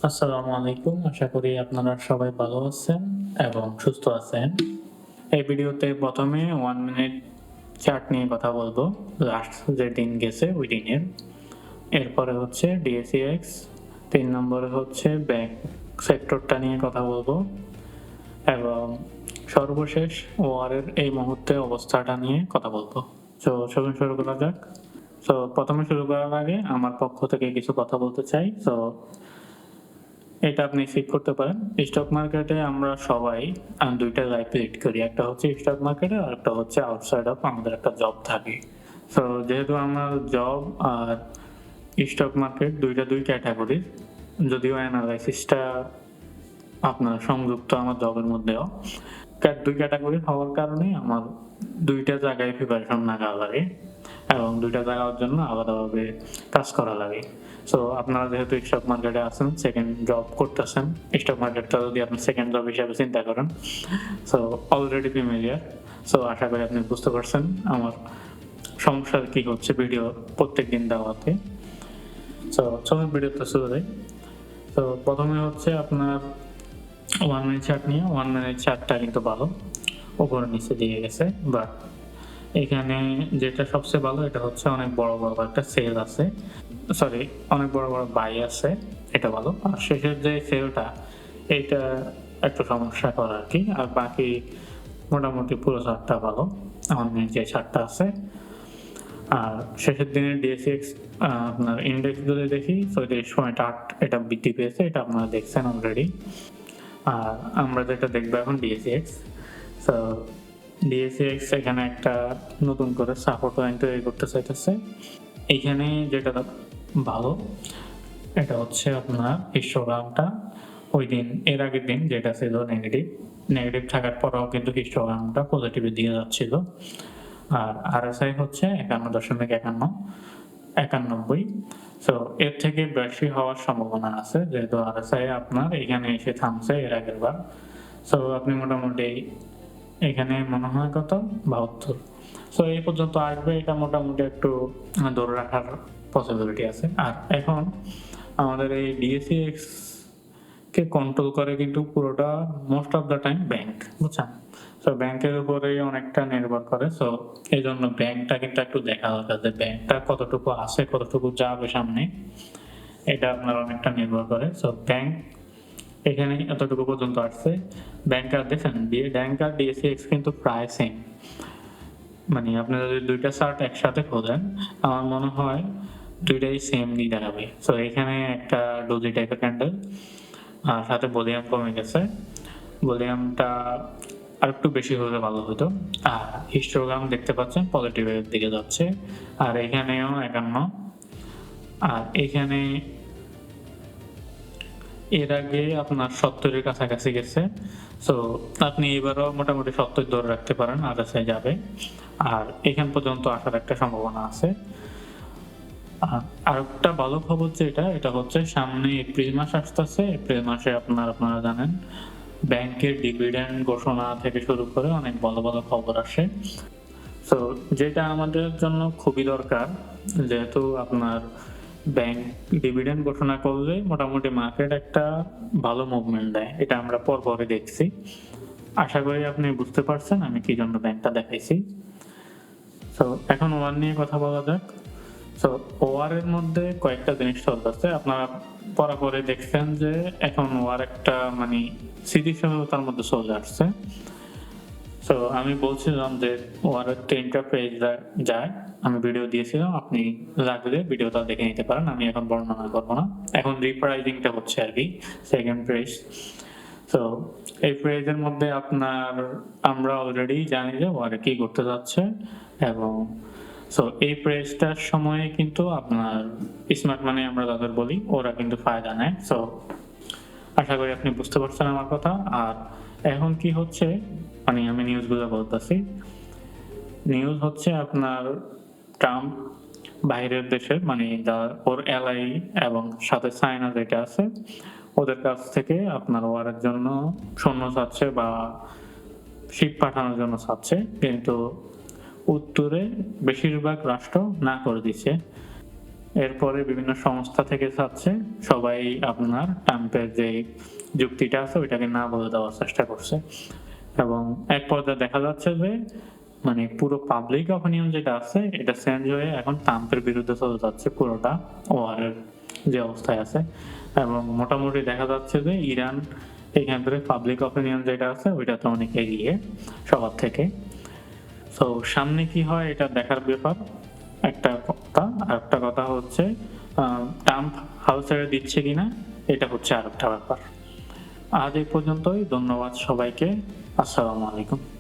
আসসালামু আলাইকুম। আশা করি আপনারা সবাই ভালো আছেন এবং সুস্থ আছেন। এই ভিডিওতে ১ম এ 1 মিনিট চার্ট নিয়ে কথা বলব। লাস্ট যে দিন গেছে ওই দিনের। এরপরে হচ্ছে ডিএসইএক্স, ৩ নম্বরে হচ্ছে ব্যাংক সেক্টরটা নিয়ে কথা বলব এবং সর্বশেষ ওয়ারের এই মুহূর্তে অবস্থাটা নিয়ে কথা বলব। চলুন শুরু করা যাক। ১ম এ শুরু করার আগে আমার পক্ষ থেকে কিছু কথা বলতে চাই। এটা আপনি চেক করতে পারেন। স্টক মার্কেটে আমরা সবাই ২ টা লাইফ লিড করি। একটা হচ্ছে স্টক মার্কেটে আরেকটা হচ্ছে আউটসাইড অফ আমাদের একটা জব থাকে। যেহেতু আমার জব আর স্টক মার্কেট ২ টা ২ ক্যাটেগরির। যদিও এনালাইসিসটা আপনার সংযুক্ত আমার জবের মধ্যেও। ২ ক্যাটেগরির হওয়ার কারণে আমার ২ টা জায়গায় প্রিপারেশন নেওয়া লাগে এবং ২ টা জায়গার জন্য আলাদাভাবে কাজ করা লাগে। আপনারা যেহেতু স্টক মার্কেটে আছেন, সেকেন্ড জব করতেছেন, স্টক মার্কেটটা যদি আপনি সেকেন্ড জব হিসাবে চিন্তা করেন, সো অলরেডি ফ্যামিলিয়ার। আশা করি আপনি বুঝতে পারছেন আমার সমস্যা কি হচ্ছে ভিডিও প্রত্যেকদিন দেওয়াতে। চলুন ভিডিওটা শুরু করি। ১ম এ হচ্ছে আপনার 1 মিনিট চার্ট নিয়ে 1 মিনিট চার্টটা কিন্তু ভালো। উপরে নিচে দিয়ে গেছে। বাট এখানে যেটা সবচেয়ে ভালো এটা হচ্ছে অনেক বড়, বড় একটা সেল আছে। সরি, অনেক বড়, বড় বাই আছে। এটা ভালো। আর শেষের যে সেলটা এইটা একটু সমস্যা করে আরকি। আর বাকি মোটামুটি পুরো চার্টটা ভালো। আমার যে চার্টটা আছে। আর শেষের দিনের ডিএসইএক্স আপনার ইনডেক্স যদি দেখি ৩৬.৮ এটা বৃদ্ধি পেয়েছে। এটা আপনারা দেখছেন অলরেডি। আর আমরা যেটা দেখবো এখন ডিএসইএক্স। সো ডিএসইএক্স এখানে একটা নতুন করে সাপোর্ট লাইন তৈরি করতে চাইতেছে। এইখানে যেটা ভালো এটা হচ্ছে আপনার হিস্টোগ্রামটা ওই দিন এর আগের দিন যেটা ছিল নেগেটিভ থাকার পরেও কিন্তু হিস্টোগ্রামটা পজিটিভের দিকে যাচ্ছিল। আর আরএসআই হচ্ছে ৫১.৯১ সো এর থেকে বেশি হওয়ার সম্ভাবনা আছে যেহেতু আরএসআই আপনার এখানে এসে থামছে এর আগের বার। আপনি মোটামুটি এখানে মনে হয় কত ৭২। এই পর্যন্ত আসবে এটা মোটামুটি একটু ধরে রাখার পসিবিলিটি আছে। আর এখন আমাদের এই ডিএসইএক্স কে কন্ট্রোল করে কিন্তু পুরোটা most of the time bank, বুঝছেন? ব্যাংকের উপরেই অনেকটা নির্ভর করে। এইজন্য ব্যাংকটা কিন্তু একটু দেখা দরকার যে ব্যাংকটা কতটুকু আছে, কতটুকু যাবে সামনে। এটা আপনার অনেকটা নির্ভর করে। ব্যাংক এখানে এতটুকু পর্যন্ত আসছে। ব্যাংক আর দেখেন ব্যাংক আর ডিএসইএক্স কিন্তু প্রায় সেম। মানে আপনি যদি ২ টা চার্ট একসাথে খোঁজেন, আমার মনে হয় ২ টাই সেমই দেখাবে। এখানে একটা ডোজি টাইপের ক্যান্ডেল আর সাথে ভলিউম কমে গেছে। ভলিউমটা আরেকটু বেশি হলে ভালো হতো। আর হিস্টোগ্রাম দেখতে পাচ্ছেন পজিটিভের দিকে যাচ্ছে। আর এখানেও ৫১। আর এখানে এর আগে আপনার ৭০ এর কাছাকাছি গেছে। সো আপনি এবারও মোটামুটি ৭০ ধরে রাখতে পারেন, আরএসআই যাবে। আর এখান পর্যন্ত আসার একটা সম্ভাবনা আছে। আরেকটা ভালো খবর এটা হচ্ছে সামনে এপ্রিল মাস আসতেছে। এপ্রিল মাসে আপনারা জানেন ব্যাংকের ডিভিডেন্ড ঘোষণা থেকে শুরু করে অনেক ভালো, ভালো খবর আসে। সো যেটা আমাদের জন্য খুবই দরকার যেহেতু আপনার ব্যাংক ডিভিডেন্ড ঘোষণা করলে মোটামুটি মার্কেট একটা ভালো মুভমেন্ট দেয়। এটা আমরা পরপরই দেখছি। আশা করি আপনি বুঝতে পারছেন আমি কি জন্য ব্যাংকটা দেখাইছি। এখন ওয়ান নিয়ে কথা বলা যাক। ওয়ার এর মধ্যে কয়েকটা জিনিস চলতেছে। আপনারা পড়া করে দেখছেন যে এখন ওয়ার একটা মানে স্থিতিশীলতার মধ্যে চলে আসছে। আমি বলছিলাম যে ওয়ারের ৩টা পেজ যায়। আমি ভিডিও দিয়েছিলাম। আপনি লাগলে ভিডিওটা দেখে নিতে পারেন। আমি এখন বর্ণনা করব না। এখন রিপ্রাইজিংটা হচ্ছে আরকি সেকেন্ড পেজ। সো এই পেজের মধ্যে আমরা অলরেডি জানি যে ওয়ারে কি করতে যাচ্ছে এবং এই পেজটার সময়ে কিন্তু আপনার স্মার্ট মানি আমরা যাদের বলি ওরা কিন্তু ফায়দা নেয়। আশা করি আপনি বুঝতে পারছেন আমার কথা। আর এখন কি হচ্ছে মানে আমি নিউজগুলো বলতেছি। নিউজ হচ্ছে আপনার ট্রাম্প বাইরের দেশের মানে ওর এলাই এবং সাথে চায়না যেটা আছে ওদের কাছ থেকে আপনার ওয়ারের জন্য সৈন্য চাচ্ছে বা শিপ পাঠানোর জন্য চাচ্ছে, কিন্তু উত্তরে বেশিরভাগ রাষ্ট্র না করে দিচ্ছে। এরপরে বিভিন্ন সংস্থা থেকে চাচ্ছে সবাই আপনার ট্রাম্পের যে যুক্তিটা আছে ওইটাকে না বলে দেওয়ার চেষ্টা করছে এবং এক পর্যায়ে দেখা যাচ্ছে যে মানে পুরো পাবলিক অপিনিয়ন যেটা আছে এটা চেঞ্জ হয়ে এখন ট্রাম্পের বিরুদ্ধে চলে যাচ্ছে পুরোটা ওয়ারের যে অবস্থায় আছে এবং মোটামুটি দেখা যাচ্ছে যে ইরান এখান থেকে পাবলিক অপিনিয়ন যেটা আছে ওইটাতে অনেক এগিয়ে সবার থেকে। তো সামনে কি হয় এটা দেখার ব্যাপার একটা কথা। আর একটা কথা হচ্ছে ট্রাম্প হাল ছেড়ে দিচ্ছে কিনা এটা হচ্ছে আরেকটা ব্যাপার। আজ এই পর্যন্তই, ধন্যবাদ সবাইকে। আসসালামু আলাইকুম।